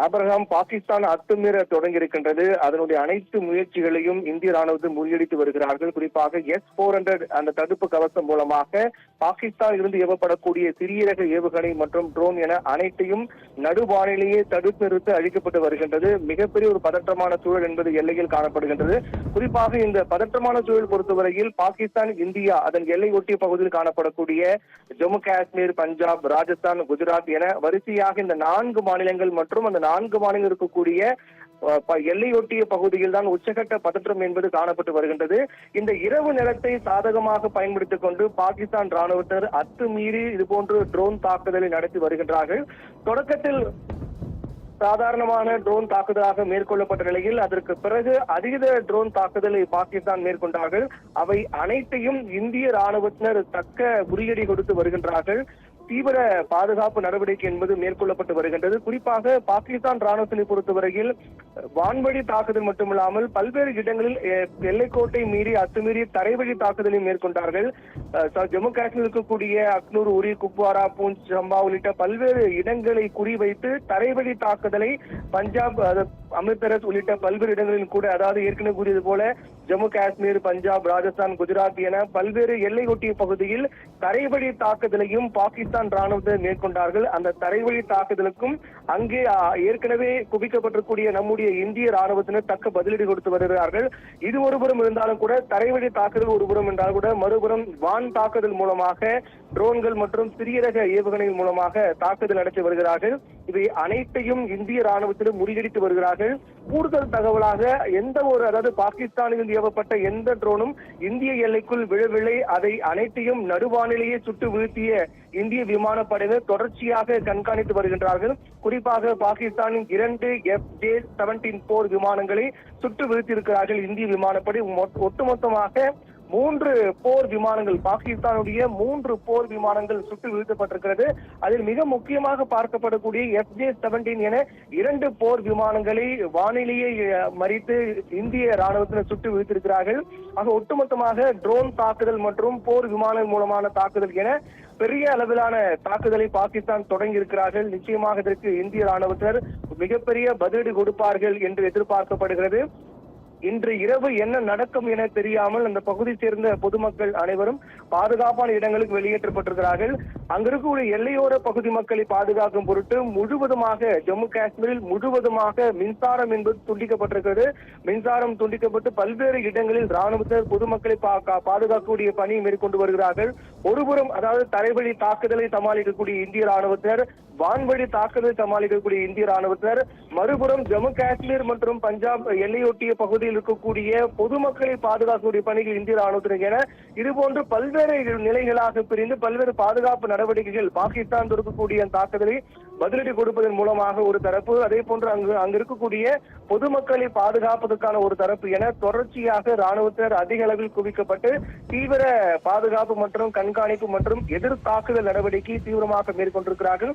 Abraham, Pakistan அத்துமீற தொடங்கி இருக்கின்றது. அதனுடைய அனைத்து முயற்சிகளையும் இந்திய ராணுவத்தை முறியடித்து வருகிறார்கள். குறிப்பாக S-400 அந்த தடுப்பு கவசம் மூலமாக பாகிஸ்தான் இருந்து ஏவப்படக்கூடிய சிறிய ரக ஏவுகணை மற்றும் ட்ரோன் என அனைத்தையும் நடுவானிலேயே தடுத்து நிறுத்த அழிக்கப்பட்டு வருகின்றது. மிகப்பெரிய ஒரு பதற்றமான சூழல் என்பது எல்லையில் காணப்படுகின்றது. குறிப்பாக இந்த பதற்றமான சூழல் பொறுத்தவரையில் பாகிஸ்தான், இந்தியா அதன் எல்லை ஒட்டிய பகுதியில் காணப்படக்கூடிய ஜம்மு காஷ்மீர், பஞ்சாப், ராஜஸ்தான், குஜராத் என வரிசையாக இந்த 4 மாநிலங்கள் மற்றும் அந்த 4 மாநிலம் இருக்கக்கூடிய எல்லையொட்டிய பகுதியில் தான் உச்சகட்ட பதற்றம் என்பது காணப்பட்டு வருகின்றது. இந்த இரவு நேரத்தை சாதகமாக பயன்படுத்திக் கொண்டு பாகிஸ்தான் ராணுவத்தினர் அத்துமீறி இதுபோன்று ட்ரோன் தாக்குதலை நடத்தி வருகின்றார்கள். தொடக்கத்தில் சாதாரணமான ட்ரோன் தாக்குதலாக மேற்கொள்ளப்பட்ட நிலையில் அதற்கு பிறகு அதீத ட்ரோன் தாக்குதலை பாகிஸ்தான் மேற்கொண்டார்கள். அவை அனைத்தையும் இந்திய ராணுவத்தினர் தக்க முறியடி கொடுத்து வருகின்றார்கள். தீவிர பாதுகாப்பு நடவடிக்கை என்பது மேற்கொள்ளப்பட்டு வருகின்றது. குறிப்பாக பாகிஸ்தான் ராணுவத்தினை பொறுத்தவரையில் வான்வழி தாக்குதல் மட்டுமில்லாமல் பல்வேறு இடங்களில் எல்லைக்கோட்டை மீறி அத்துமீறி தரைவழி தாக்குதலை மேற்கொண்டார்கள். ஜம்மு காஷ்மீர் இருக்கக்கூடிய அக்னூர், உரி, குப்வாரா, பூஞ்ச், சம்பா உள்ளிட்ட பல்வேறு இடங்களை குறிவைத்து தரைவழி தாக்குதலை பஞ்சாப், அமிர்தசரஸ் உள்ளிட்ட பல்வேறு இடங்களில் கூட, அதாவது ஏற்கனவே கூறியது போல ஜம்மு காஷ்மீர், பஞ்சாப், ராஜஸ்தான், குஜராத் என பல்வேறு எல்லை ஒட்டிய பகுதியில் தரைவழி தாக்குதலையும் பாகிஸ்தான் ராணுவத்தினர் மேற்கொண்டார்கள். அந்த தரைவழி தாக்குதலுக்கும் அங்கே ஏற்கனவே குவிக்கப்பட்டிருக்கூடிய நம்முடைய இந்திய ராணுவத்தினர் தக்க பதிலடி கொடுத்து வருகிறார்கள். இது ஒருபுறம் இருந்தாலும் கூட தரைவழி தாக்குதல் ஒருபுறம் என்றால் கூட மறுபுறம் வான் தாக்குதல் மூலமாக ட்ரோன்கள் மற்றும் சிறிய ரக ஏவுகணை மூலமாக தாக்குதல் நடத்தி வருகிறார்கள். இவை அனைத்தையும் இந்திய ராணுவத்தினர் முறியடித்து வருகிறார்கள். கூடுதல் தகவலாக அதாவது பாகிஸ்தானில் ஏவப்பட்ட எந்த ட்ரோனும் இந்திய எல்லைக்குள் விழவில்லை. அதை அனைத்தையும் நடுவானிலேயே சுட்டு வீழ்த்திய இந்திய விமானப்படையினர் தொடர்ச்சியாக கண்காணித்து வருகின்றார்கள். குறிப்பாக பாகிஸ்தானின் 2 FJ-17 போர் விமானங்களை சுட்டு வீழ்த்தியிருக்கிறார்கள் இந்திய விமானப்படை. ஒட்டுமொத்தமாக 3 போர் விமானங்கள், பாகிஸ்தானுடைய 3 போர் விமானங்கள் சுட்டு வீழ்த்தப்பட்டிருக்கிறது. அதில் மிக முக்கியமாக பார்க்கப்படக்கூடிய FJ-17 என 2 போர் விமானங்களை வானிலேயே மறித்து இந்திய ராணுவத்தினர் சுட்டு வீழ்த்திருக்கிறார்கள். ஆக ஒட்டுமொத்தமாக ட்ரோன் தாக்குதல் மற்றும் போர் விமானம் மூலமான தாக்குதல் என பெரிய அளவிலான தாக்குதலை பாகிஸ்தான் தொடங்கி இருக்கிறார்கள். நிச்சயமாக இதற்கு இந்திய ராணுவத்தினர் மிகப்பெரிய பதிலடி கொடுப்பார்கள் என்று எதிர்பார்க்கப்படுகிறது. இன்று இரவு என்ன நடக்கும் என தெரியாமல் அந்த பகுதி சேர்ந்த பொதுமக்கள் அனைவரும் பாதுகாப்பான இடங்களுக்கு வெளியேற்றப்பட்டிருக்கிறார்கள். அங்கிருக்கக்கூடிய எல்லையோர பகுதி மக்களை பாதுகாக்கும் பொருட்டு முழுவதுமாக ஜம்மு காஷ்மீரில் முழுவதுமாக மின்சாரம் என்பது துண்டிக்கப்பட்டிருக்கிறது. மின்சாரம் துண்டிக்கப்பட்டு பல்வேறு இடங்களில் ராணுவத்தினர் பொதுமக்களை பாதுகாக்கக்கூடிய பணியை மேற்கொண்டு வருகிறார்கள். ஒருபுறம் அதாவது தரைவழி தாக்குதலை சமாளிக்கக்கூடிய இந்திய ராணுவத்தினர், வான்வழி தாக்குதலை சமாளிக்கக்கூடிய இந்திய ராணுவத்தினர், மறுபுறம் ஜம்மு காஷ்மீர் மற்றும் பஞ்சாப் எல்லையொட்டிய பகுதியில் இருக்கக்கூடிய பொதுமக்களை பாதுகாக்கக்கூடிய பணிகள் இந்திய ராணுவத்தினர் என இதுபோன்று பல்வேறு நிலைகளாக பிரிந்து பல்வேறு பாதுகாப்பு நடவடிக்கைகள் பாகிஸ்தான் இருக்கக்கூடிய தாக்குதலை பதிலடி கொடுப்பதன் மூலமாக ஒரு தரப்பு, அதே போன்று அங்கு இருக்கக்கூடிய பொதுமக்களை பாதுகாப்பதற்கான ஒரு தரப்பு என தொடர்ச்சியாக ராணுவத்தினர் அதிக அளவில் குவிக்கப்பட்டு தீவிர பாதுகாப்பு மற்றும் கண்காணிப்பு மற்றும் எதிர் தாக்குதல் நடவடிக்கை தீவிரமாக மேற்கொண்டிருக்கிறார்கள்.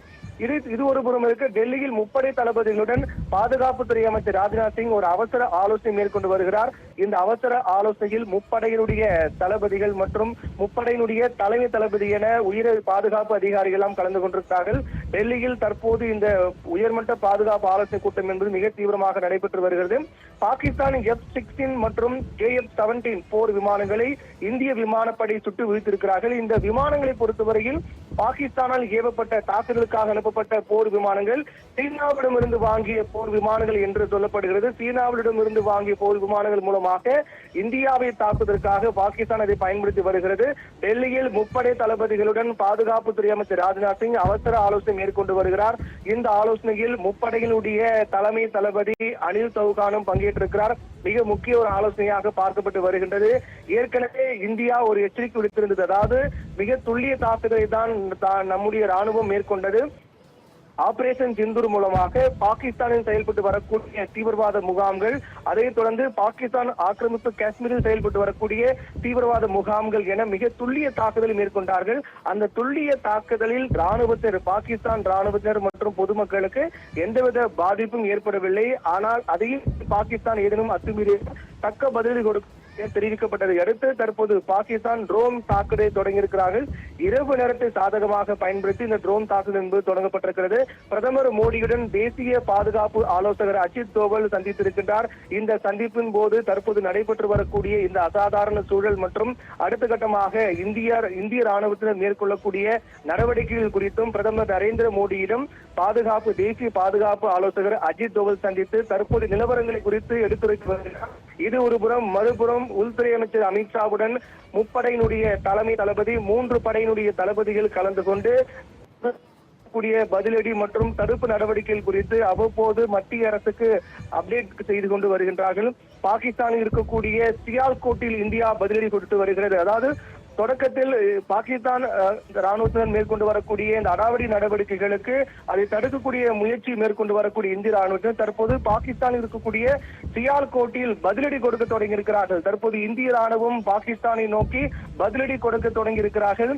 இது ஒரு புறம் இருக்க, டெல்லியில் முப்படை தளபதிகளுடன் பாதுகாப்புத்துறை அமைச்சர் ராஜ்நாத் சிங் ஒரு அவசர ஆலோசனை மேற்கொண்டு வருகிறார். இந்த அவசர ஆலோசனையில் முப்படையினுடைய தளபதிகள் மற்றும் முப்படையினுடைய தலைமை தளபதி என உயர் பாதுகாப்பு அதிகாரிகள் எல்லாம் கலந்து கொண்டிருக்கிறார்கள். டெல்லியில் தற்போது இந்த உயர்மட்ட பாதுகாப்பு ஆலோசனை கூட்டம் என்பது மிக தீவிரமாக நடைபெற்று வருகிறது. பாகிஸ்தானின் F-16 மற்றும் JF-17 போர் விமானங்களை இந்திய விமானப்படை சுட்டு வீழ்த்திருக்கிறார்கள். இந்த விமானங்களை பொறுத்தவரையில் பாகிஸ்தானால் ஏவப்பட்ட தாக்குதலுக்காக அனுப்பப்பட்ட போர் விமானங்கள் சீனாவிடமிருந்து வாங்கிய போர் விமானங்கள் என்று சொல்லப்படுகிறது. சீனாவிடமிருந்து வாங்கிய போர் விமானங்கள் மூலமாக இந்தியாவை தாக்குவதற்காக பாகிஸ்தான் அதை பயன்படுத்தி வருகிறது. டெல்லியில் முப்படை தளபதிகளுடன் பாதுகாப்புத்துறை அமைச்சர் ராஜ்நாத் சிங் அவசர ஆலோசனை மேற்கொண்டு வருகிறார். இந்த ஆலோசனையில் முப்படையினுடைய தலைமை தளபதி அனில் சௌகானும் பங்கேற்றிருக்கிறார். மிக முக்கிய ஒரு ஆலோசனையாக பார்க்கப்பட்டு வருகின்றது. ஏற்கனவே இந்தியா ஒரு எச்சரிக்கை விடுத்திருந்தது. அதாவது மிக துல்லிய தாக்குதலை தான் நம்முடைய ராணுவம் மேற்கொண்டது. ஆபரேஷன் சிந்தூர் மூலமாக பாகிஸ்தானில் செயல்பட்டு வரக்கூடிய தீவிரவாத முகாம்கள், அதைத் தொடர்ந்து பாகிஸ்தான் ஆக்கிரமிப்பு காஷ்மீரில் செயல்பட்டு வரக்கூடிய தீவிரவாத முகாம்கள் என மிக துல்லிய தாக்குதலை மேற்கொண்டார்கள். அந்த துல்லிய தாக்குதலில் பாகிஸ்தான் ராணுவத்தினர் மற்றும் பொதுமக்களுக்கு எந்தவித பாதிப்பும் ஏற்படவில்லை. ஆனால் அதையும் பாகிஸ்தான் ஏதேனும் அத்துமீறி தக்க பதிலடி தெரிவிக்கப்பட்டதை அடுத்து தற்போது பாகிஸ்தான் ட்ரோன் தாக்குதலை தொடங்கியிருக்கிறார்கள். இரவு நேரத்தை சாதகமாக பயன்படுத்தி இந்த ட்ரோன் தாக்குதல் என்பது தொடங்கப்பட்டிருக்கிறது. பிரதமர் மோடியுடன் தேசிய பாதுகாப்பு ஆலோசகர் அஜித் தோவல் சந்தித்திருக்கின்றார். இந்த சந்திப்பின் போது தற்போது நடைபெற்று வரக்கூடிய இந்த அசாதாரண சூழல் மற்றும் அடுத்த கட்டமாக இந்திய ராணுவத்தினர் மேற்கொள்ளக்கூடிய நடவடிக்கைகள் குறித்தும் பிரதமர் நரேந்திர மோடியிடம் தேசிய பாதுகாப்பு ஆலோசகர் அஜித் தோவல் சந்தித்து தற்போது நிலவரங்களை குறித்து எடுத்துரைத்து வருகிறார். இது ஒருபுறம், மறுபுறம் உள்துறை அமைச்சர் அமித்ஷாவுடன் முப்படையினுடைய தலைமை தளபதி 3 படையினுடைய தளபதிகள் கலந்து கொண்டு பதிலடி மற்றும் தடுப்பு நடவடிக்கைகள் குறித்து அவ்வப்போது மத்திய அரசுக்கு அப்டேட் செய்து கொண்டு வருகின்றார்கள். பாகிஸ்தானில் இருக்கக்கூடிய சியால்கோட்டில் இந்தியா பதிலடி கொடுத்து வருகிறது. அதாவது தொடக்கத்தில் பாகிஸ்தான் ராணுவத்தினர் மேற்கொண்டு வரக்கூடிய இந்த அடாவடி நடவடிக்கைகளுக்கு அதை தடுக்கக்கூடிய முயற்சி மேற்கொண்டு வரக்கூடிய இந்திய ராணுவத்தினர் தற்போது பாகிஸ்தானில் இருக்கக்கூடிய சியால்கோட்டில் பதிலடி கொடுக்க தொடங்கி இருக்கிறார்கள். தற்போது இந்திய ராணுவம் பாகிஸ்தானை நோக்கி பதிலடி கொடுக்க தொடங்கி இருக்கிறார்கள்.